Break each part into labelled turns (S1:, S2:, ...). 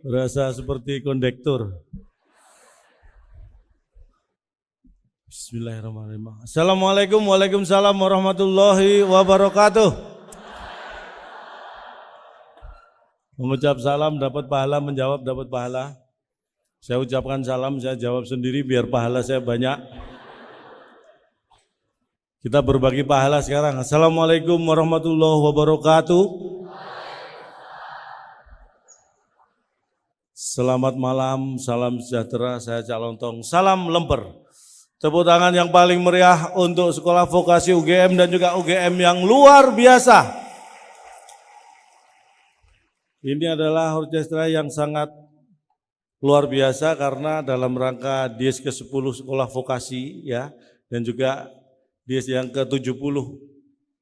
S1: Berasa seperti kondektur. Bismillahirrahmanirrahim. Assalamualaikum waalaikumsalam warahmatullahi wabarakatuh. Mengucap salam dapat pahala, menjawab dapat pahala. Saya ucapkan salam, saya jawab sendiri biar pahala saya banyak. Kita berbagi pahala sekarang. Assalamualaikum warahmatullahi wabarakatuh. Selamat malam, salam sejahtera, saya Cak Lontong, salam lemper. Tepuk tangan yang paling meriah untuk Sekolah Vokasi UGM dan juga UGM yang luar biasa. Ini adalah orkestra yang sangat luar biasa karena dalam rangka Dies ke-10 Sekolah Vokasi ya, dan juga Dies yang ke-70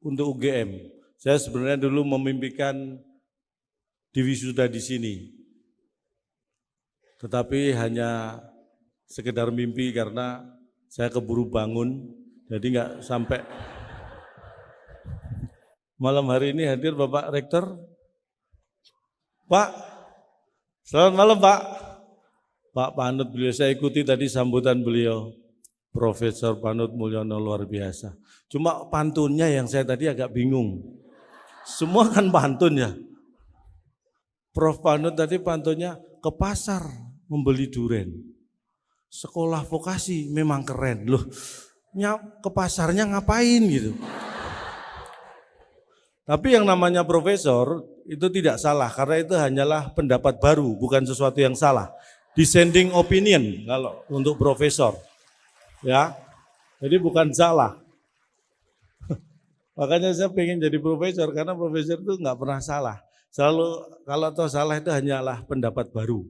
S1: untuk UGM. Saya sebenarnya dulu memimpikan diwisuda di sini. Tetapi hanya sekedar mimpi karena saya keburu bangun, jadi nggak sampai. Malam hari ini hadir Bapak Rektor. Pak, selamat malam Pak. Pak Panut beliau, saya ikuti tadi sambutan beliau. Profesor Panut Mulyono luar biasa. Cuma pantunnya yang saya tadi agak bingung. Semua kan pantun ya. Prof Panut tadi pantunnya ke pasar membeli duren. Sekolah vokasi memang keren loh. Ke pasarnya ngapain gitu. Tapi yang namanya profesor itu tidak salah karena itu hanyalah pendapat baru, bukan sesuatu yang salah. Dissenting opinion kalau untuk profesor. Ya. Jadi bukan salah. Makanya saya pengen jadi profesor karena profesor itu nggak pernah salah. Selalu kalau toh salah itu hanyalah pendapat baru.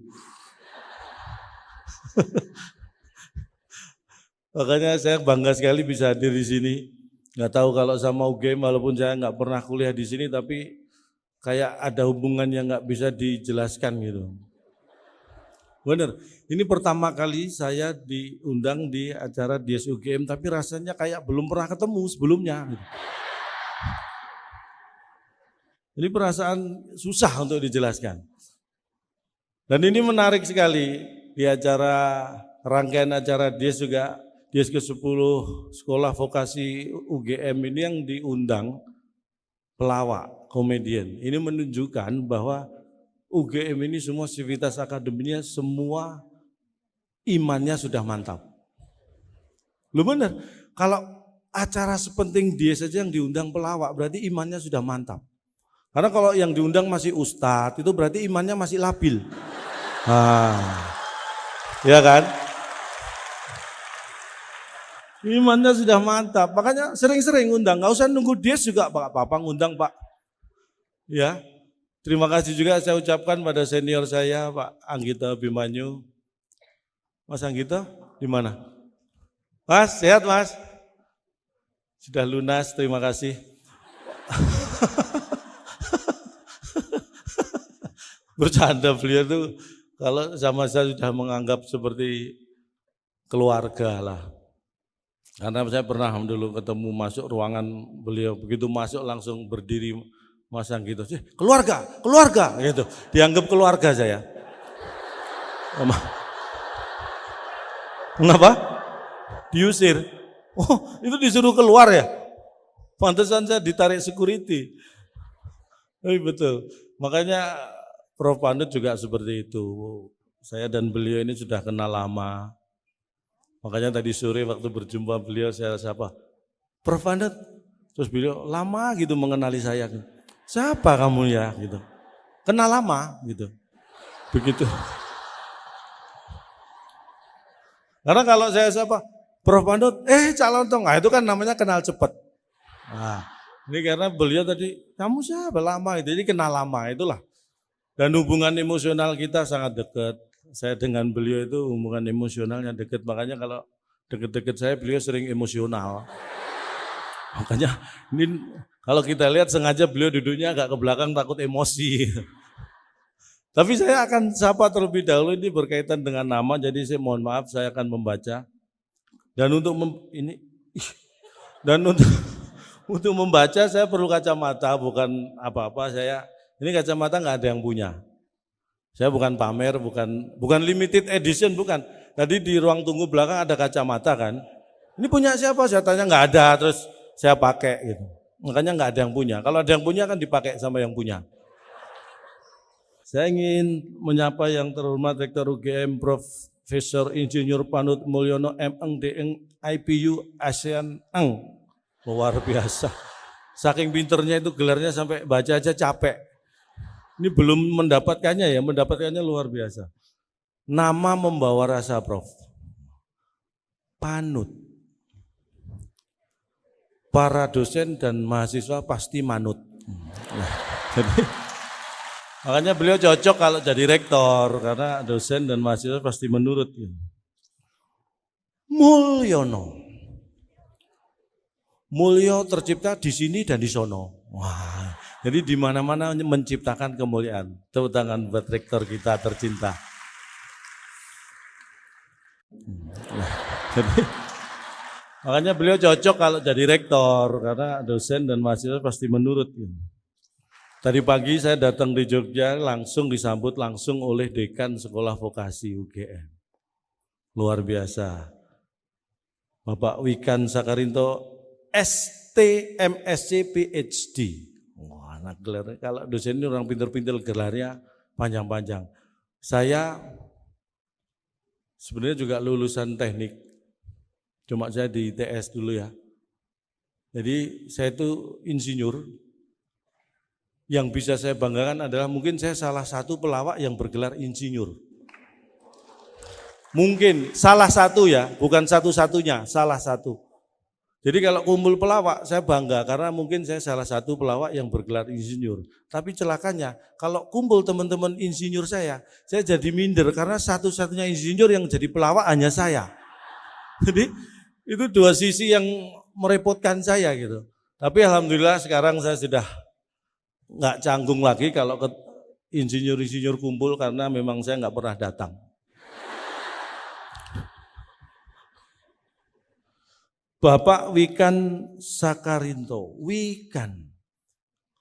S1: Makanya saya bangga sekali bisa hadir di sini. Nggak tahu kalau sama UGM walaupun saya nggak pernah kuliah di sini, tapi kayak ada hubungan yang nggak bisa dijelaskan gitu. Bener, ini pertama kali saya diundang di acara Dies UGM, tapi rasanya kayak belum pernah ketemu sebelumnya. Gitu. Ini perasaan susah untuk dijelaskan. Dan ini menarik sekali di acara rangkaian acara Dies juga. Dies ke-10 Sekolah Vokasi UGM ini yang diundang pelawak, komedian. Ini menunjukkan bahwa UGM ini semua sivitas akademinya, semua imannya sudah mantap. Lu bener, kalau acara sepenting Dies saja yang diundang pelawak, berarti imannya sudah mantap. Karena kalau yang diundang masih ustadz, itu berarti imannya masih labil. Ya kan? Imannya sudah mantap, makanya sering-sering undang, nggak usah nunggu Dies juga Pak, apa-apa ngundang Pak. Ya, terima kasih juga saya ucapkan pada senior saya Pak Anggito Abimanyu. Mas Anggito, di mana? Mas, sehat Mas? Sudah lunas, terima kasih. Bercanda beliau tuh, kalau sama saya sudah menganggap seperti keluarga lah. Karena saya pernah dulu ketemu masuk ruangan beliau, begitu masuk langsung berdiri Mas Anggito, keluarga gitu. Dianggap keluarga saya. Kenapa? Diusir. Oh, itu disuruh keluar ya? Pantesan saya ditarik security. Betul. Makanya Prof Panut juga seperti itu. Saya dan beliau ini sudah kenal lama. Makanya tadi sore waktu berjumpa beliau saya sapa, Prof Panut, terus beliau lama gitu mengenali saya. Siapa kamu ya gitu. Kenal lama gitu. Begitu. Karena kalau saya sapa, Prof Panut, Cak Lontong, itu kan namanya kenal cepat. Nah, ini karena beliau tadi, kamu siapa lama itu, jadi kenal lama itulah. Dan hubungan emosional kita sangat dekat. Saya dengan beliau itu hubungan emosionalnya dekat, makanya kalau deket-deket saya beliau sering emosional. Makanya ini kalau kita lihat sengaja beliau duduknya agak ke belakang takut emosi. Tapi saya akan sapa terlebih dahulu, ini berkaitan dengan nama, jadi saya mohon maaf saya akan membaca. Dan untuk untuk membaca saya perlu kacamata, bukan apa-apa. Ini kacamata nggak ada yang punya. Saya bukan pamer, bukan limited edition, bukan. Tadi di ruang tunggu belakang ada kacamata kan. Ini punya siapa? Saya tanya nggak ada, terus saya pakai gitu. Makanya nggak ada yang punya. Kalau ada yang punya kan dipakai sama yang punya. Saya ingin menyapa yang terhormat Rektor UGM Profesor Insinyur Panut Mulyono M.Eng D.Eng IPU ASEAN Eng. Luar biasa. Saking pinternya itu gelarnya sampai baca aja capek. Ini belum mendapatkannya ya, mendapatkannya luar biasa. Nama membawa rasa Prof. Panut. Para dosen dan mahasiswa pasti manut. Nah, jadi makanya beliau cocok kalau jadi rektor karena dosen dan mahasiswa pasti menurut. Mulyono. Mulyo tercipta di sini dan di sono. Wah, jadi di mana-mana menciptakan kemuliaan. Tepuk tangan buat rektor kita tercinta. Nah, jadi makanya beliau cocok kalau jadi rektor karena dosen dan mahasiswa pasti menurut. Tadi pagi saya datang di Jogja langsung disambut langsung oleh Dekan Sekolah Vokasi UGM. Luar biasa. Bapak Wikan Sakarinto ST MSc PhD. Wah, anak gelar. Kalau dosen ini orang pintar-pintar gelarnya panjang-panjang. Saya sebenarnya juga lulusan teknik. Cuma saya di ITS dulu ya. Jadi saya itu insinyur. Yang bisa saya banggakan adalah mungkin saya salah satu pelawak yang bergelar insinyur. Mungkin salah satu ya, bukan satu-satunya, salah satu. Jadi kalau kumpul pelawak saya bangga karena mungkin saya salah satu pelawak yang bergelar insinyur. Tapi celakanya kalau kumpul teman-teman insinyur saya jadi minder karena satu-satunya insinyur yang jadi pelawak hanya saya. Jadi itu dua sisi yang merepotkan saya gitu. Tapi alhamdulillah sekarang saya sudah nggak canggung lagi kalau ke insinyur-insinyur kumpul karena memang saya nggak pernah datang. Bapak Wikan Sakarinto, Wikan,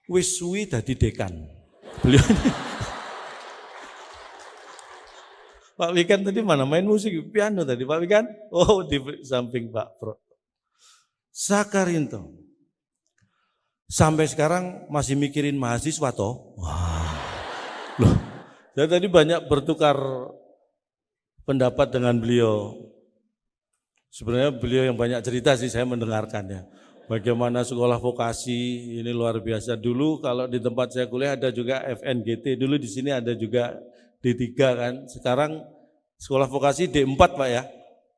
S1: wis suwi dadi dekan. Beliau ini. Pak Wikan tadi mana main musik, piano tadi Pak Wikan? Oh di samping Pak Pro. Sakarinto. Sampai sekarang masih mikirin mahasiswa toh? Wah. Loh, saya tadi banyak bertukar pendapat dengan beliau. Sebenarnya beliau yang banyak cerita sih saya mendengarkannya. Bagaimana sekolah vokasi ini luar biasa. Dulu kalau di tempat saya kuliah ada juga FNGT, dulu di sini ada juga D3 kan. Sekarang sekolah vokasi D4 Pak ya.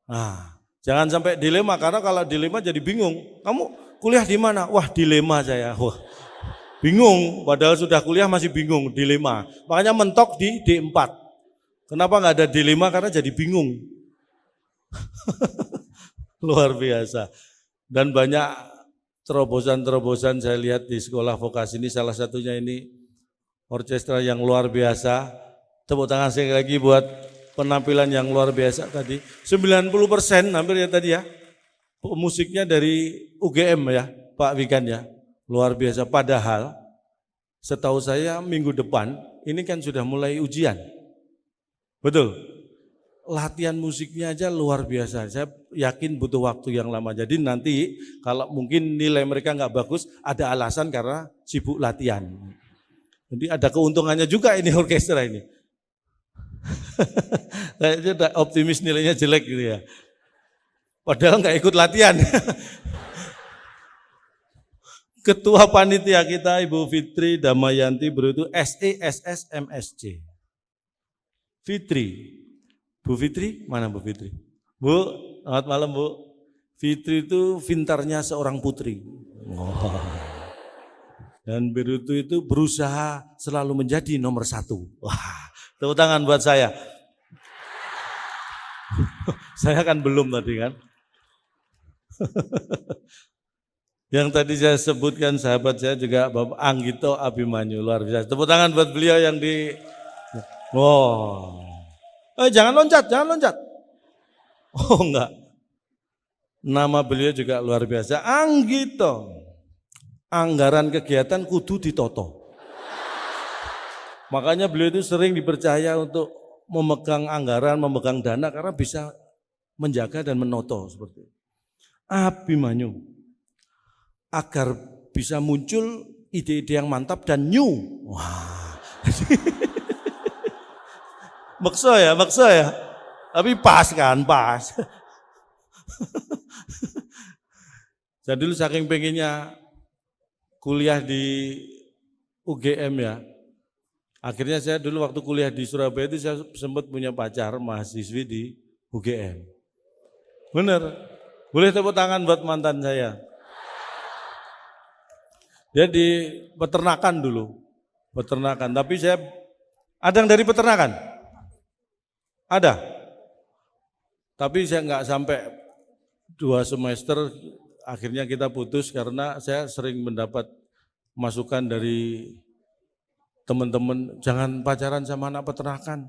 S1: Nah, jangan sampai dilema karena kalau dilema jadi bingung. Kamu kuliah di mana? Wah, dilema saya. Wah. Bingung, padahal sudah kuliah masih bingung, dilema. Makanya mentok di D4. Kenapa nggak ada dilema? Karena jadi bingung. Luar biasa. Dan banyak terobosan-terobosan saya lihat di sekolah vokasi ini, salah satunya ini orkestra yang luar biasa. Tepuk tangan sekali lagi buat penampilan yang luar biasa tadi. 90% hampir ya tadi ya. Musiknya dari UGM ya, Pak Wikan ya. Luar biasa. Padahal setahu saya minggu depan ini kan sudah mulai ujian. Betul. Latihan musiknya aja luar biasa. Saya yakin butuh waktu yang lama. Jadi nanti kalau mungkin nilai mereka nggak bagus, ada alasan karena sibuk latihan. Jadi ada keuntungannya juga ini orkestra ini. Saya optimis nilainya jelek gitu ya. Padahal nggak ikut latihan. Ketua panitia kita Ibu Fitri Damayanti Brutu SESS MSc. Fitri. Bu Fitri, mana Bu Fitri? Bu, selamat malam Bu. Fitri itu pintarnya seorang putri. Oh. Dan Brutu itu berusaha selalu menjadi nomor 1. Wah, tepuk tangan buat saya. Saya kan belum tadi kan. Yang tadi saya sebutkan sahabat saya juga Bapak Anggito Abimanyu, luar biasa. Tepuk tangan buat beliau yang di... Wow. Jangan loncat. Oh enggak. Nama beliau juga luar biasa. Anggito. Anggaran kegiatan kudu ditoto. Makanya beliau itu sering dipercaya untuk memegang anggaran, memegang dana karena bisa menjaga dan menoto seperti itu. Abimanyu agar bisa muncul ide-ide yang mantap dan new. Wah. Maksa ya. Tapi pas kan, pas. Saya dulu saking pengennya kuliah di UGM ya. Akhirnya saya dulu waktu kuliah di Surabaya itu saya sempat punya pacar mahasiswi di UGM. Bener. Boleh tepuk tangan buat mantan saya. Dia di peternakan dulu. Peternakan. Tapi saya ada yang dari peternakan? Ada. Tapi saya nggak sampai 2 semester akhirnya kita putus karena saya sering mendapat masukan dari teman-teman, jangan pacaran sama anak peternakan.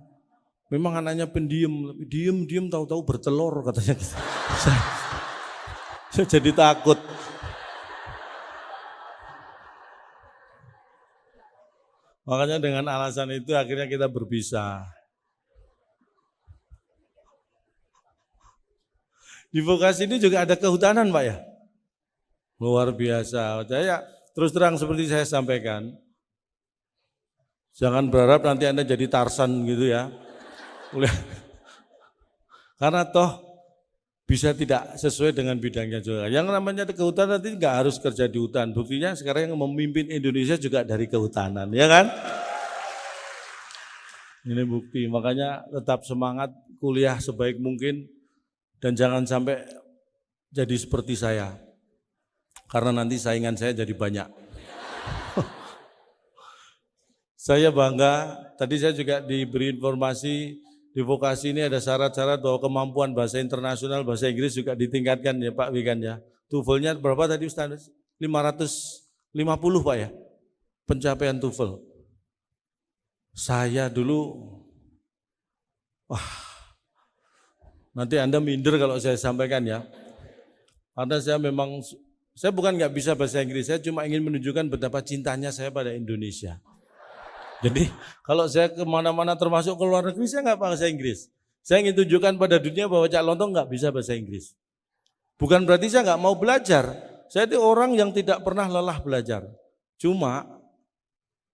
S1: Memang anaknya pendiam, diem tahu-tahu bertelur katanya. Saya jadi takut. Makanya dengan alasan itu akhirnya kita berpisah. Di vokasi ini juga ada kehutanan Pak ya. Luar biasa. Saya terus terang seperti saya sampaikan. Jangan berharap nanti Anda jadi Tarsan gitu ya. Karena toh bisa tidak sesuai dengan bidangnya juga. Yang namanya kehutanan nanti nggak harus kerja di hutan. Buktinya sekarang yang memimpin Indonesia juga dari kehutanan, ya kan? Ini bukti. Makanya tetap semangat kuliah sebaik mungkin dan jangan sampai jadi seperti saya. Karena nanti saingan saya jadi banyak. Saya bangga, tadi saya juga diberi informasi di vokasi ini ada syarat-syarat bahwa kemampuan bahasa internasional, bahasa Inggris juga ditingkatkan ya Pak Wikan ya. TOEFL-nya berapa tadi Ustaz? 550 Pak ya, pencapaian TOEFL. Saya dulu, nanti Anda minder kalau saya sampaikan ya. Karena saya bukan nggak bisa bahasa Inggris, saya cuma ingin menunjukkan betapa cintanya saya pada Indonesia. Jadi kalau saya kemana-mana termasuk ke luar negeri saya nggak bahasa Inggris. Saya ingin tunjukkan pada dunia bahwa Cak Lontong nggak bisa bahasa Inggris. Bukan berarti saya nggak mau belajar. Saya itu orang yang tidak pernah lelah belajar. Cuma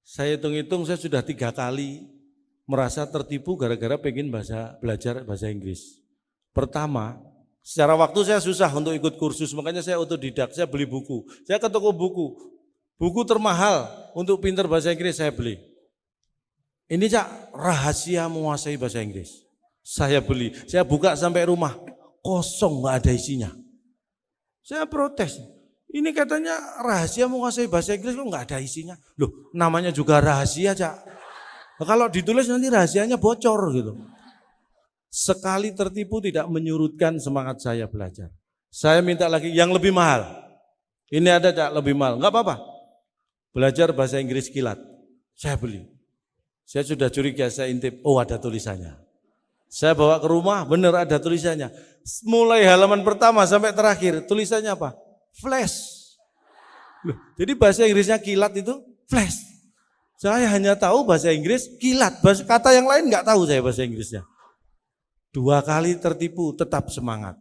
S1: saya hitung-hitung saya sudah 3 kali merasa tertipu gara-gara pengen belajar bahasa Inggris. Pertama, secara waktu saya susah untuk ikut kursus, makanya saya otodidak, saya beli buku. Saya ke toko buku. Buku termahal untuk pintar bahasa Inggris saya beli. Ini Cak, rahasia menguasai bahasa Inggris. Saya beli, saya buka sampai rumah, kosong nggak ada isinya. Saya protes, ini katanya rahasia menguasai bahasa Inggris kok nggak ada isinya. Loh, namanya juga rahasia Cak. Nah, kalau ditulis nanti rahasianya bocor gitu. Sekali tertipu tidak menyurutkan semangat saya belajar. Saya minta lagi yang lebih mahal. Ini ada Cak lebih mahal, nggak apa-apa. Belajar bahasa Inggris kilat, saya beli. Saya sudah curiga, saya intip, oh ada tulisannya. Saya bawa ke rumah, benar ada tulisannya. Mulai halaman pertama sampai terakhir, tulisannya apa? Flash. Loh, jadi bahasa Inggrisnya kilat itu flash. Saya hanya tahu bahasa Inggris kilat, kata yang lain nggak tahu saya bahasa Inggrisnya. 2 kali tertipu, tetap semangat.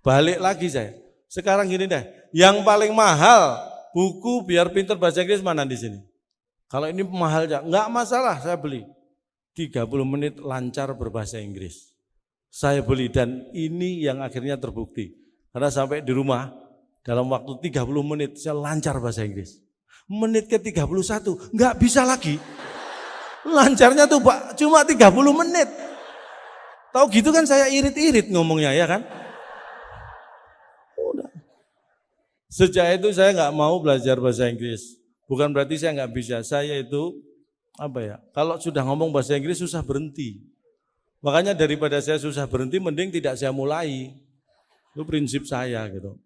S1: Balik lagi saya. Sekarang gini deh, yang paling mahal buku biar pinter bahasa Inggris mana di sini? Kalau ini mahal ya, enggak masalah saya beli. 30 menit lancar berbahasa Inggris. Saya beli dan ini yang akhirnya terbukti. Karena sampai di rumah dalam waktu 30 menit saya lancar bahasa Inggris. Menit ke 31 enggak bisa lagi. Lancarnya tuh Pak cuma 30 menit. Tahu gitu kan saya irit-irit ngomongnya ya kan. Udah. Sejak itu saya enggak mau belajar bahasa Inggris. Bukan berarti saya nggak bisa, saya itu kalau sudah ngomong bahasa Inggris susah berhenti. Makanya daripada saya susah berhenti, mending tidak saya mulai. Itu prinsip saya gitu.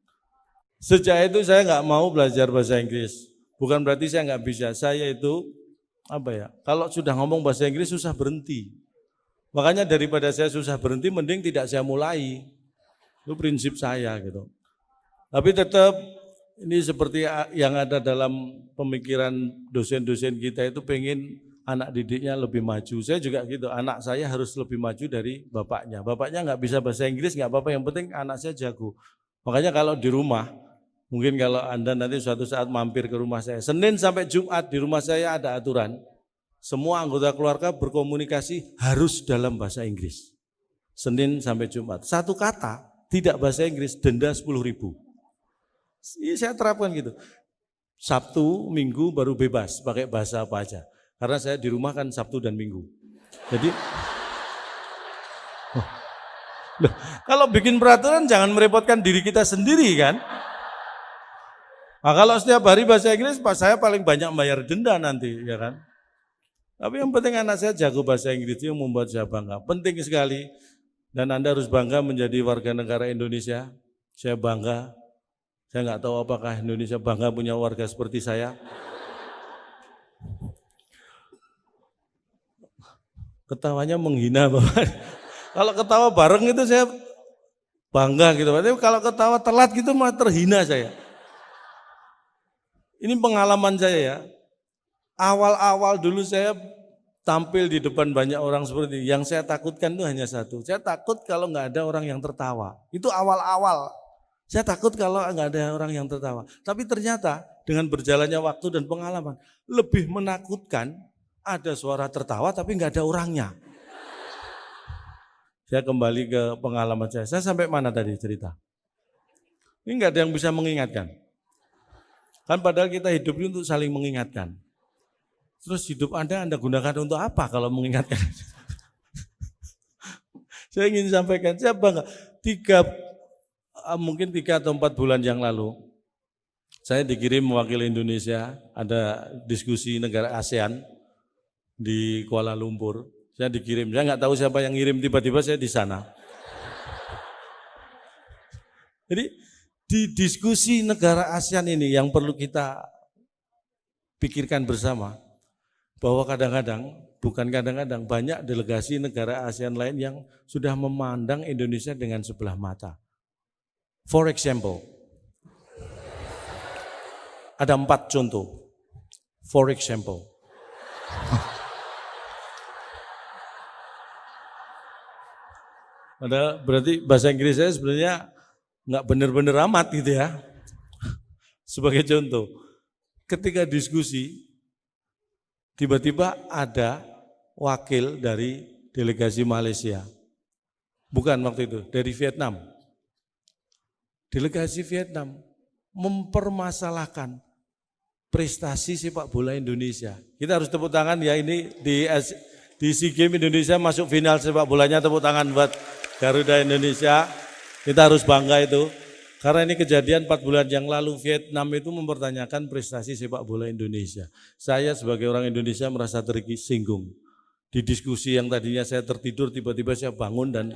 S1: Sejak itu saya nggak mau belajar bahasa Inggris. Bukan berarti saya nggak bisa, saya itu kalau sudah ngomong bahasa Inggris susah berhenti. Makanya daripada saya susah berhenti, mending tidak saya mulai. Itu prinsip saya gitu. Tapi tetap ini seperti yang ada dalam pemikiran dosen-dosen kita itu pengen anak didiknya lebih maju. Saya juga gitu, anak saya harus lebih maju dari bapaknya. Bapaknya nggak bisa bahasa Inggris, nggak apa-apa, yang penting anak saya jago. Makanya kalau di rumah, mungkin kalau Anda nanti suatu saat mampir ke rumah saya, Senin sampai Jumat di rumah saya ada aturan, semua anggota keluarga berkomunikasi harus dalam bahasa Inggris. Senin sampai Jumat. Satu kata tidak bahasa Inggris, denda 10.000. Ini saya terapkan gitu. Sabtu, Minggu baru bebas, pakai bahasa apa aja. Karena saya di rumah kan Sabtu dan Minggu. Jadi, kalau bikin peraturan jangan merepotkan diri kita sendiri kan. Nah, kalau setiap hari bahasa Inggris, saya paling banyak bayar denda nanti, ya kan. Tapi yang penting anak saya jago bahasa Inggris, itu yang membuat saya bangga. Penting sekali, dan Anda harus bangga menjadi warga negara Indonesia. Saya bangga. Saya nggak tahu apakah Indonesia bangga punya warga seperti saya. Ketawanya menghina Bapak. Kalau ketawa bareng itu saya bangga gitu. Tapi kalau ketawa telat gitu malah terhina saya. Ini pengalaman saya ya. Awal-awal dulu saya tampil di depan banyak orang seperti ini. Yang saya takutkan itu hanya satu. Saya takut kalau nggak ada orang yang tertawa. Itu awal-awal. Saya takut kalau nggak ada orang yang tertawa. Tapi ternyata dengan berjalannya waktu dan pengalaman, lebih menakutkan ada suara tertawa tapi nggak ada orangnya. Saya kembali ke pengalaman saya. Saya sampai mana tadi cerita? Ini nggak ada yang bisa mengingatkan. Kan padahal kita hidup ini untuk saling mengingatkan. Terus hidup Anda gunakan untuk apa kalau mengingatkan? Saya ingin sampaikan, saya bangga. Mungkin 3 atau 4 bulan yang lalu, saya dikirim mewakili Indonesia, ada diskusi negara ASEAN di Kuala Lumpur. Saya dikirim, saya nggak tahu siapa yang ngirim, tiba-tiba saya di sana. Jadi di diskusi negara ASEAN ini yang perlu kita pikirkan bersama, bahwa bukan kadang-kadang, banyak delegasi negara ASEAN lain yang sudah memandang Indonesia dengan sebelah mata. For example, ada 4 contoh. For example. Padahal berarti bahasa Inggris saya sebenarnya nggak benar-benar amat gitu ya. Sebagai contoh, ketika diskusi, tiba-tiba ada wakil dari delegasi Malaysia. Bukan waktu itu, dari Vietnam. Delegasi Vietnam mempermasalahkan prestasi sepak bola Indonesia. Kita harus tepuk tangan ya, ini di SEA Games Indonesia masuk final sepak bolanya, tepuk tangan buat Garuda Indonesia. Kita harus bangga itu. Karena ini kejadian 4 bulan yang lalu, Vietnam itu mempertanyakan prestasi sepak bola Indonesia. Saya sebagai orang Indonesia merasa tersinggung. Di diskusi yang tadinya saya tertidur, tiba-tiba saya bangun dan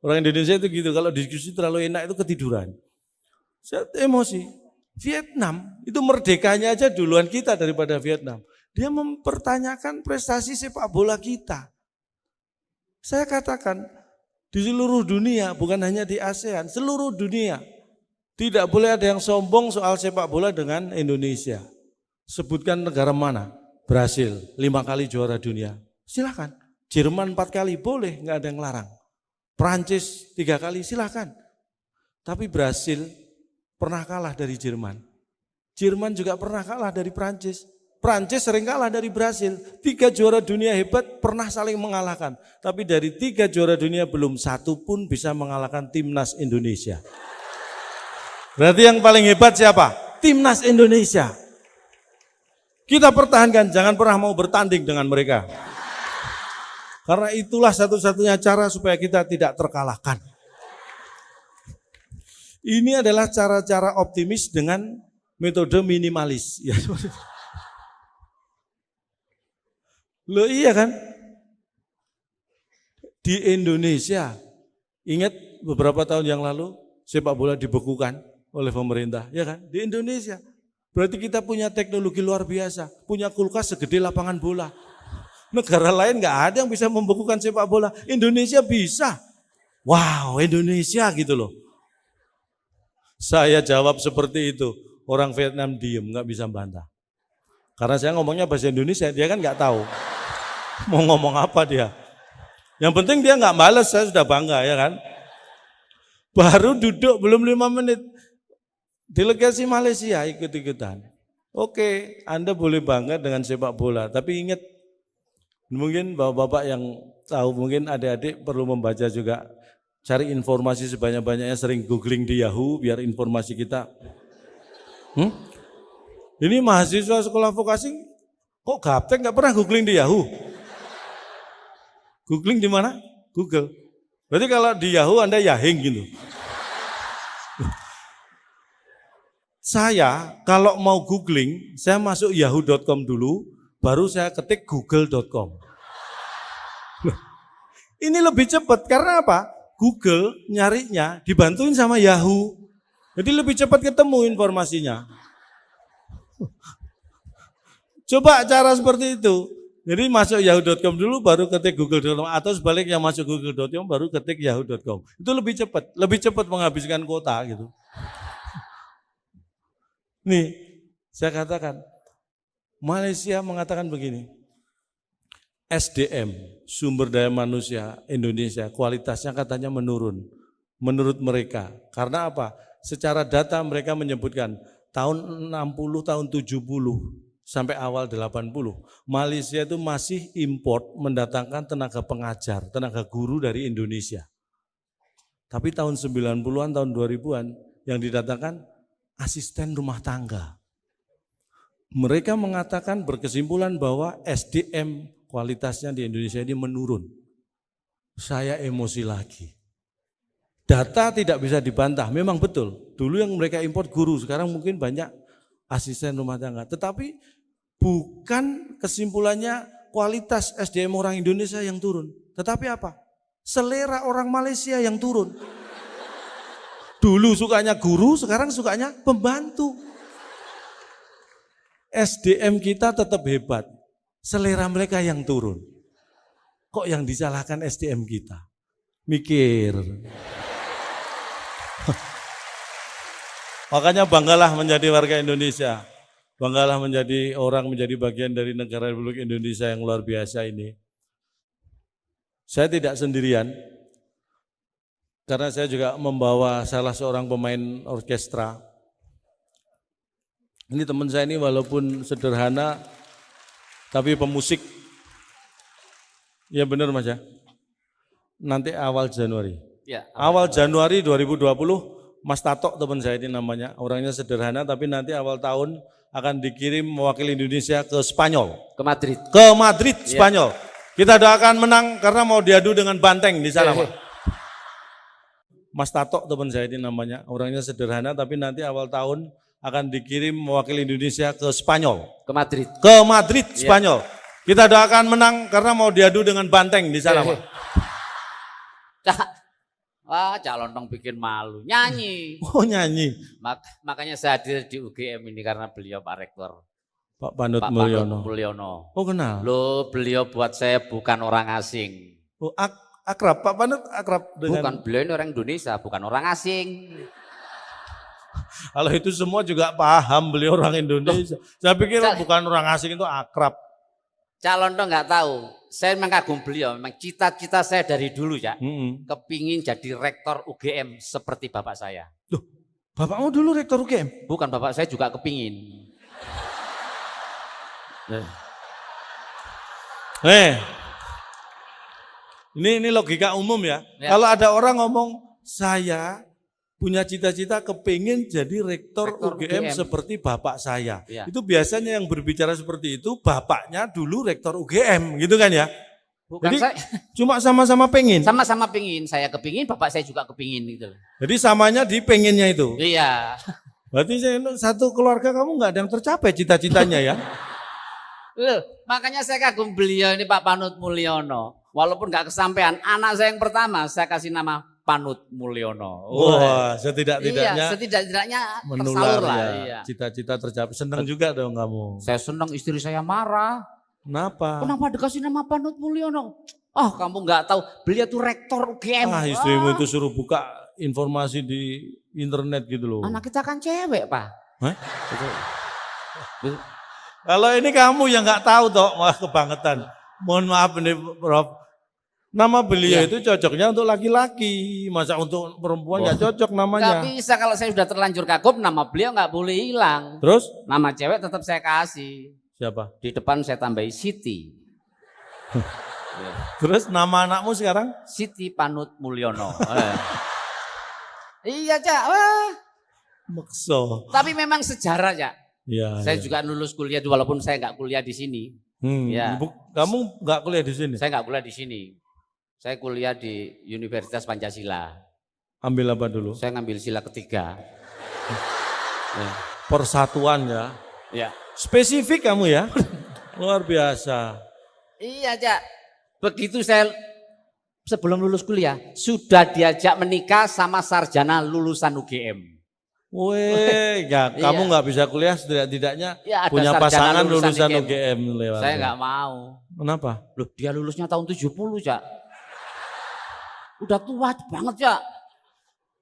S1: orang Indonesia itu gitu, kalau diskusi terlalu enak itu ketiduran. Saya emosi. Vietnam itu merdekanya aja duluan kita daripada Vietnam. Dia mempertanyakan prestasi sepak bola kita. Saya katakan, di seluruh dunia, bukan hanya di ASEAN, seluruh dunia, tidak boleh ada yang sombong soal sepak bola dengan Indonesia. Sebutkan negara mana? Brasil, 5 kali juara dunia. Silakan. Jerman 4 kali, boleh, nggak ada yang larang. Prancis 3 kali, silakan. Tapi Brasil pernah kalah dari Jerman. Jerman juga pernah kalah dari Prancis. Prancis sering kalah dari Brasil. 3 juara dunia hebat pernah saling mengalahkan. Tapi dari 3 juara dunia belum satu pun bisa mengalahkan timnas Indonesia. Berarti yang paling hebat siapa? Timnas Indonesia. Kita pertahankan, jangan pernah mau bertanding dengan mereka. Karena itulah satu-satunya cara supaya kita tidak terkalahkan. Ini adalah cara-cara optimis dengan metode minimalis. Ya, loh iya kan? Di Indonesia, ingat beberapa tahun yang lalu sepak bola dibekukan oleh pemerintah, ya kan? Di Indonesia. Berarti kita punya teknologi luar biasa, punya kulkas segede lapangan bola. Negara lain nggak ada yang bisa membekukan sepak bola. Indonesia bisa. Wow, Indonesia gitu loh. Saya jawab seperti itu, orang Vietnam diem, nggak bisa bantah. Karena saya ngomongnya bahasa Indonesia, dia kan nggak tahu mau ngomong apa dia. Yang penting dia nggak males, saya sudah bangga ya kan. Baru duduk belum 5 menit, delegasi Malaysia ikut-ikutan. Oke, Anda boleh bangga dengan sepak bola, tapi ingat, mungkin bapak-bapak yang tahu, mungkin adik-adik perlu membaca juga. Cari informasi sebanyak-banyaknya, sering googling di Yahoo biar informasi kita. Ini mahasiswa sekolah vokasi kok gaptek nggak pernah googling di Yahoo? Googling di mana? Google. Berarti kalau di Yahoo Anda yahing gitu. Saya kalau mau googling, saya masuk yahoo.com dulu, baru saya ketik google.com. Ini lebih cepat karena apa? Google nyarinya dibantuin sama Yahoo. Jadi lebih cepat ketemu informasinya. Coba cara seperti itu. Jadi masuk yahoo.com dulu baru ketik google.com atau sebaliknya masuk google.com baru ketik yahoo.com. Itu lebih cepat menghabiskan kuota gitu. Nih, saya katakan Malaysia mengatakan begini. SDM, sumber daya manusia Indonesia, kualitasnya katanya menurun. Menurut mereka. Karena apa? Secara data mereka menyebutkan tahun 60, tahun 70 sampai awal 80, Malaysia itu masih import mendatangkan tenaga pengajar, tenaga guru dari Indonesia. Tapi tahun 90-an, tahun 2000-an yang didatangkan asisten rumah tangga. Mereka mengatakan berkesimpulan bahwa SDM kualitasnya di Indonesia ini menurun. Saya emosi lagi. Data tidak bisa dibantah, memang betul. Dulu yang mereka import guru, sekarang mungkin banyak asisten rumah tangga. Tetapi bukan kesimpulannya kualitas SDM orang Indonesia yang turun. Tetapi apa? Selera orang Malaysia yang turun. Dulu sukanya guru, sekarang sukanya pembantu. SDM kita tetap hebat, selera mereka yang turun. Kok yang disalahkan SDM kita? Mikir. Makanya banggalah menjadi warga Indonesia. Banggalah menjadi bagian dari negara Republik Indonesia yang luar biasa ini. Saya tidak sendirian, karena saya juga membawa salah seorang pemain orkestra. Ini teman saya ini walaupun sederhana, tapi pemusik. Ya benar Mas ya. Nanti awal Januari. Ya, awal Januari 2020, Mas Tato teman saya ini namanya. Orangnya sederhana, tapi nanti awal tahun akan dikirim mewakili Indonesia ke Spanyol. Ke Madrid. Ke Madrid, Spanyol. Ya. Kita doakan menang karena mau diadu dengan Banteng di sana. Mas Tato teman saya ini namanya. Orangnya sederhana, tapi nanti awal tahun akan dikirim mewakili Indonesia ke Spanyol. Ke Madrid. Ke Madrid, Spanyol. Kita doakan menang karena mau diadu dengan Banteng di sana.
S2: Wah, calon dong bikin malu. Nyanyi.
S1: Oh nyanyi.
S2: Makanya saya hadir di UGM ini karena beliau Pak Rektor.
S1: Pak Panut
S2: Mulyono.
S1: Oh kenal.
S2: Loh, beliau buat saya bukan orang asing.
S1: Oh akrab, Pak Panut akrab dengan.
S2: Bukan, beliau ini orang Indonesia, bukan orang asing.
S1: Kalau itu semua juga paham beliau orang Indonesia. Saya pikir bukan orang asing itu akrab.
S2: Calon dong nggak tahu. Saya memang kagum beliau. Memang cita-cita saya dari dulu ya. Kepingin jadi rektor UGM seperti bapak saya.
S1: Loh, bapakmu dulu rektor UGM?
S2: Bukan, bapak saya juga kepingin.
S1: Ini logika umum ya. Kalau ada orang ngomong saya punya cita-cita kepingin jadi rektor UGM seperti bapak saya. Ya. Itu biasanya yang berbicara seperti itu bapaknya dulu rektor UGM gitu kan ya.
S2: Bukan
S1: jadi
S2: saya.
S1: Cuma sama-sama pengen.
S2: Sama-sama pengen, saya kepingin, bapak saya juga kepingin gitu.
S1: Jadi samanya di pengennya itu.
S2: Iya.
S1: Berarti satu keluarga kamu nggak ada yang tercapai cita-citanya ya.
S2: Loh, makanya saya kagum beliau ini Pak Panut Mulyono. Walaupun nggak kesampaian, anak saya yang pertama saya kasih nama Panut Mulyono.
S1: Wah, setidak-tidaknya.
S2: Iya, setidak-tidaknya
S1: menular
S2: lah.
S1: Ya.
S2: Iya.
S1: Cita-cita tercapai. Senang juga dong kamu.
S2: Saya senang, istri saya marah.
S1: Kenapa?
S2: Kenapa dikasih nama Panut Mulyono? Oh, kamu nggak tahu, beliau tuh rektor UGM.
S1: Istrimu itu suruh buka informasi di internet gitu loh.
S2: Anak kita kan cewek, Pak.
S1: Hah? Kalau ini kamu yang nggak tahu toh, wah kebangetan. Mohon maaf nih Prof. Nama beliau itu cocoknya untuk laki-laki, masa untuk perempuan nggak cocok namanya.
S2: Nggak bisa kalau saya sudah terlanjur kagum, nama beliau nggak boleh hilang.
S1: Terus
S2: Nama cewek tetap saya kasih.
S1: siapa?
S2: Di depan saya tambahi Siti.
S1: Terus nama anakmu sekarang?
S2: Siti Panut Mulyono. Iya, Cak. Wah.
S1: Makso.
S2: Tapi memang sejarah, Cak.
S1: Ya,
S2: Saya juga lulus kuliah walaupun saya nggak kuliah di sini. Ya.
S1: Kamu nggak kuliah di sini?
S2: Saya nggak kuliah di sini. Saya kuliah di Universitas Pancasila.
S1: Ambil apa dulu?
S2: Saya ngambil sila ketiga.
S1: Persatuan ya.
S2: Ya.
S1: Spesifik kamu ya. Luar biasa.
S2: Iya, Cak. Begitu saya sebelum lulus kuliah sudah diajak menikah sama sarjana lulusan UGM.
S1: Weh, ya kamu nggak bisa kuliah setidak-tidaknya
S2: Ya, ada
S1: punya
S2: sarjana
S1: pasangan
S2: lulusan
S1: lulusan
S2: UGM.
S1: UGM lewat.
S2: Saya nggak mau.
S1: Kenapa?
S2: Loh, dia lulusnya tahun 70, Cak. Udah tua banget, Cak.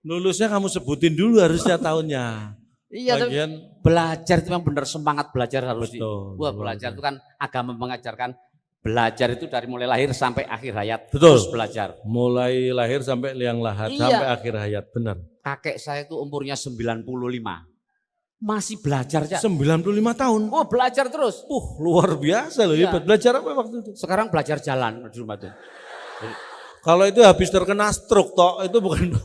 S1: Lulusnya kamu sebutin dulu harusnya tahunnya.
S2: Iya, tapi
S1: Bagian
S2: belajar itu memang benar semangat belajar harus di.
S1: Betul,
S2: Wah, belajar itu kan agama mengajarkan belajar itu dari mulai lahir sampai akhir hayat.
S1: Betul.
S2: Terus belajar.
S1: mulai lahir sampai liang lahat
S2: Iya.
S1: sampai akhir hayat, benar.
S2: Kakek saya itu umurnya 95. Masih belajar, Cak.
S1: 95 tahun.
S2: Oh, belajar terus.
S1: Luar biasa loh.
S2: Iya.
S1: Hebat. Belajar apa waktu itu?
S2: Sekarang belajar jalan di rumah tuh.
S1: Kalau itu habis terkena stroke toh, itu bukan.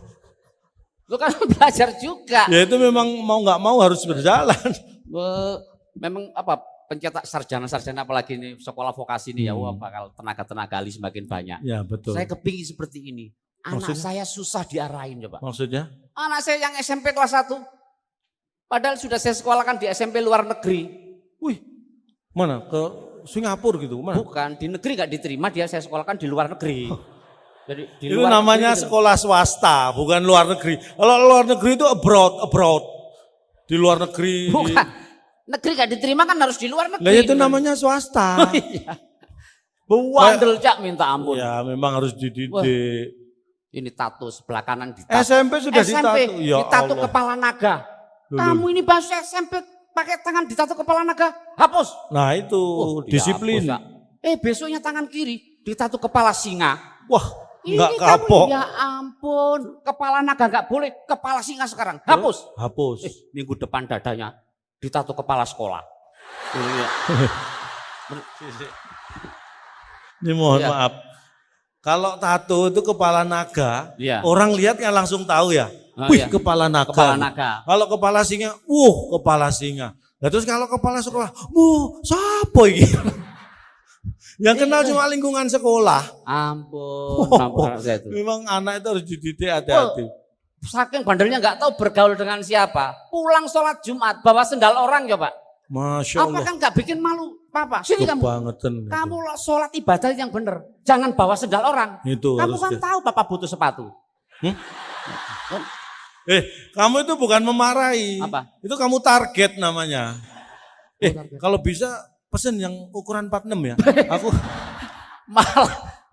S2: Lu kan belajar juga.
S1: Ya itu memang mau nggak mau harus berjalan.
S2: Memang apa pencetak sarjana-sarjana apalagi ini sekolah vokasi ini ya wah bakal tenaga-tenaga ahli semakin banyak.
S1: Ya betul.
S2: Saya kepingin seperti ini. Anak
S1: Maksudnya?
S2: saya susah diarahin coba.
S1: Maksudnya?
S2: Anak saya yang SMP kelas 1. Padahal sudah saya sekolahkan di SMP luar negeri.
S1: Wih, mana? Ke Singapura gitu? Mana?
S2: Bukan, di negeri gak diterima, dia saya sekolahkan di luar negeri. Jadi di
S1: Itu
S2: luar
S1: namanya
S2: negeri,
S1: sekolah swasta, bukan luar negeri. Kalau luar negeri itu abroad. Di luar negeri.
S2: Bukan, negeri gak diterima kan harus di luar negeri.
S1: Lah itu namanya swasta.
S2: Iya. Bewandel, Cak, minta ampun.
S1: Ya memang harus dididik.
S2: Wah. Ini tato sebelah kanan ditato.
S1: SMP sudah
S2: SMP
S1: ditato. Ya
S2: ditato
S1: Allah.
S2: kepala naga.
S1: Loh.
S2: Kamu ini bahasa SMP pakai tangan ditato kepala naga. Hapus.
S1: Nah itu disiplin.
S2: Dihapus, Cak. Besoknya tangan kiri ditato kepala singa.
S1: Wah, nggak
S2: Ini
S1: kapok.
S2: kamu, ya ampun, kepala naga nggak boleh, kepala singa sekarang. Hapus.
S1: Hapus.
S2: Minggu depan dadanya ditato kepala sekolah. Iya.
S1: Ini mohon
S2: Iya.
S1: maaf. Kalau tato itu kepala naga,
S2: Iya.
S1: orang lihat ya langsung tahu ya.
S2: Oh,
S1: Wih,
S2: iya.
S1: kepala naga.
S2: Kepala naga.
S1: Kalau kepala singa, kepala singa. Nah, terus kalau kepala sekolah, siapa ini? Yang kenal cuma lingkungan sekolah.
S2: Ampun, ampun saya itu.
S1: Memang anak itu harus dididik hati-hati.
S2: Saking bandelnya nggak tahu bergaul dengan siapa. Pulang sholat Jumat bawa sendal orang coba.
S1: Masya
S2: Apa
S1: Allah.
S2: kan nggak bikin malu, Papa? Sini kamu.
S1: Kebangetan.
S2: Kamu sholat ibadah yang benar. Jangan bawa sendal orang.
S1: Itu
S2: Kamu
S1: harus
S2: kan tahu Papa butuh sepatu.
S1: Kamu itu bukan memarahi.
S2: Apa?
S1: Itu kamu target namanya. Kalau bisa pesen yang ukuran 46 ya. Aku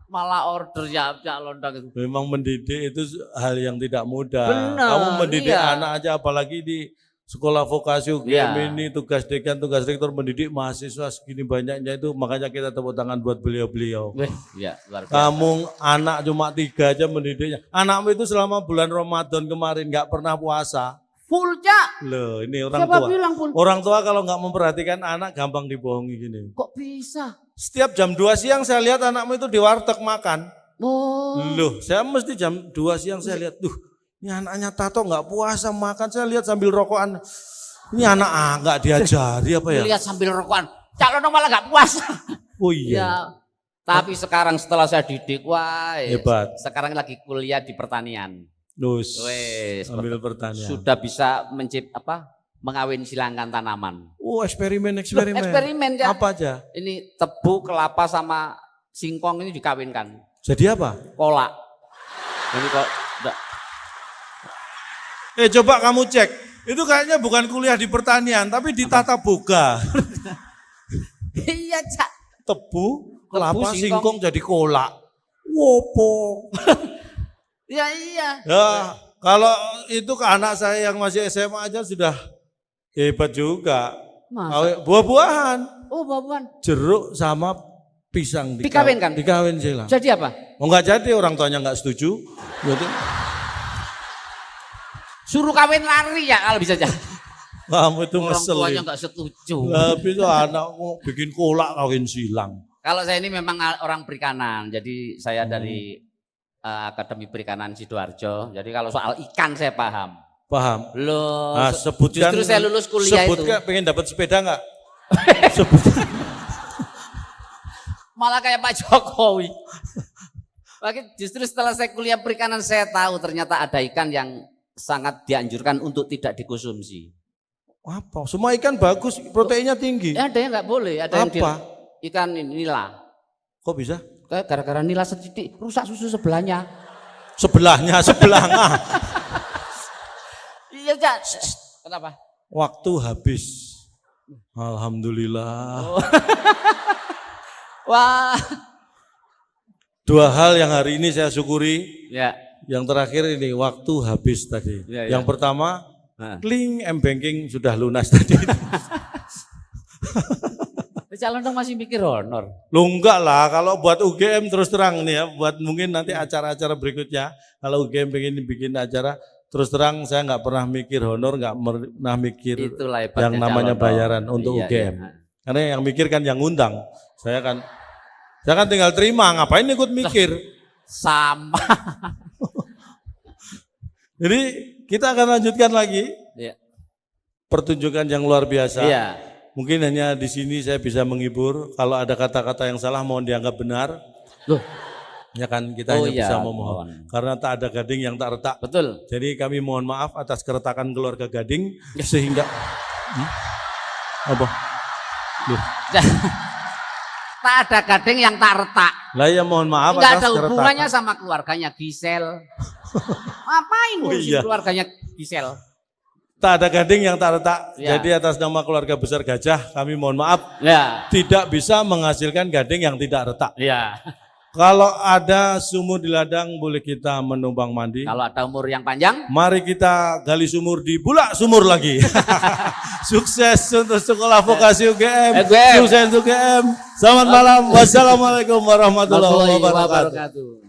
S2: Malah order ya londang itu.
S1: memang mendidik itu hal yang tidak mudah.
S2: Benar,
S1: Kamu mendidik
S2: iya.
S1: anak aja apalagi di sekolah vokasi UGM
S2: Iya.
S1: ini tugas dekan, tugas rektor mendidik mahasiswa segini banyaknya itu, makanya kita tepuk tangan buat beliau-beliau.
S2: Ya, luar biasa.
S1: Kamu anak cuma 3 aja mendidiknya. Anakmu itu selama bulan Ramadan kemarin nggak pernah puasa.
S2: Full, Cak.
S1: Loh, ini orang
S2: Siapa
S1: tua.
S2: bilang full?
S1: Orang tua kalau nggak memperhatikan anak gampang dibohongi gini.
S2: Kok bisa?
S1: Setiap jam 2 siang saya lihat anakmu itu di warteg makan.
S2: Oh.
S1: Loh, saya mesti jam 2 siang saya lihat, ini anaknya Tato nggak puasa makan. Saya lihat sambil rokokan. Ini anak nggak diajari apa ya?
S2: Lihat sambil rokokan. Cak Londong malah nggak puasa.
S1: Oh iya.
S2: Ya. Tapi sekarang setelah saya didik, wah,
S1: Hebat.
S2: sekarang lagi kuliah di pertanian.
S1: Nus.
S2: Wes,
S1: Ambil pertanian.
S2: sudah bisa mengawin silangkan tanaman.
S1: Eksperimen.
S2: Eksperimen, Cak.
S1: Apa aja?
S2: Ini tebu, kelapa sama singkong ini dikawinkan.
S1: Jadi apa?
S2: Kolak. Jadi kok
S1: Coba kamu cek. Itu kayaknya bukan kuliah di pertanian, tapi di tata boga.
S2: iya, Cak.
S1: Tebu, kelapa,
S2: singkong.
S1: singkong jadi kolak. Wopo.
S2: Iya.
S1: Ya, kalau itu ke anak saya yang masih SMA aja sudah hebat juga.
S2: Masa?
S1: Buah-buahan.
S2: Oh, Mbak Puan.
S1: Jeruk sama pisang
S2: Dikawinkan?
S1: Dikawin silang.
S2: Jadi apa?
S1: Oh enggak jadi, orang tuanya enggak setuju. Jadi
S2: Suruh kawin lari ya kalau bisa aja.
S1: kamu itu
S2: Orang tuanya
S1: ngeselin.
S2: nggak setuju.
S1: Tapi itu anak bikin kolak kawin silang.
S2: Kalau saya ini memang orang perikanan, jadi saya dari Akademi Perikanan Sidoarjo. Jadi kalau soal ikan saya paham.
S1: Paham?
S2: Loh,
S1: Nah, sebutkan,
S2: justru saya lulus kuliah
S1: sebutkan,
S2: itu.
S1: pengen dapat sepeda enggak? Sebutkan.
S2: Malah kayak Pak Jokowi. Makanya justru setelah saya kuliah perikanan saya tahu ternyata ada ikan yang sangat dianjurkan untuk tidak dikonsumsi.
S1: Apa? Semua ikan bagus, proteinnya tinggi.
S2: Ya, ada yang nggak boleh, ada yang
S1: Apa?
S2: ikan nila.
S1: Kok bisa?
S2: Gara-gara nila sedikit rusak susu sebelahnya.
S1: Sebelahnya.
S2: Iya, Cak. Kenapa?
S1: Waktu habis. Alhamdulillah.
S2: Oh. Wah.
S1: Dua hal yang hari ini saya syukuri.
S2: Ya.
S1: Yang terakhir ini waktu habis tadi.
S2: Ya, ya.
S1: Yang pertama,
S2: Nah.
S1: kling M-Banking sudah lunas tadi.
S2: Calon dong masih mikir honor.
S1: Lu enggak lah, kalau buat UGM terus terang nih ya, buat mungkin nanti acara-acara berikutnya, kalau UGM pengen bikin acara, terus terang saya nggak pernah mikir honor, nggak pernah mikir
S2: Itulah hebatnya
S1: yang namanya
S2: calon dong.
S1: bayaran untuk
S2: Iya,
S1: UGM.
S2: iya.
S1: Karena yang mikir kan yang ngundang, saya kan tinggal terima, ngapain ikut mikir.
S2: Sama.
S1: Jadi kita akan lanjutkan lagi
S2: Iya.
S1: pertunjukan yang luar biasa.
S2: Iya.
S1: Mungkin hanya di sini saya bisa menghibur. Kalau ada kata-kata yang salah mohon dianggap benar.
S2: Loh,
S1: Ya kan kita
S2: Oh
S1: hanya
S2: iya,
S1: bisa
S2: mohon.
S1: memohon. Karena tak ada gading yang tak retak.
S2: betul.
S1: Jadi kami mohon maaf atas keretakan keluarga Gading sehingga apa? Loh.
S2: Tak ada gading yang tak retak.
S1: Lah ya mohon maaf
S2: Enggak
S1: atas
S2: ada hubungannya
S1: keretakan.
S2: sama keluarganya Gisel. Ngapain
S1: Oh
S2: ngurusin
S1: iya.
S2: keluarganya Gisel?
S1: Tak ada gading yang tak retak.
S2: Ya.
S1: Jadi atas nama keluarga besar Gajah kami mohon maaf
S2: Ya.
S1: tidak bisa menghasilkan gading yang tidak retak.
S2: Ya.
S1: Kalau ada sumur di ladang boleh kita menumpang mandi.
S2: Kalau ada umur yang panjang,
S1: Mari kita gali sumur di bulak sumur lagi. Sukses untuk sekolah vokasi UGM.
S2: UGM.
S1: Sukses UGM. Selamat malam. Wassalamualaikum warahmatullahi wabarakatuh.
S2: wabarakatuh.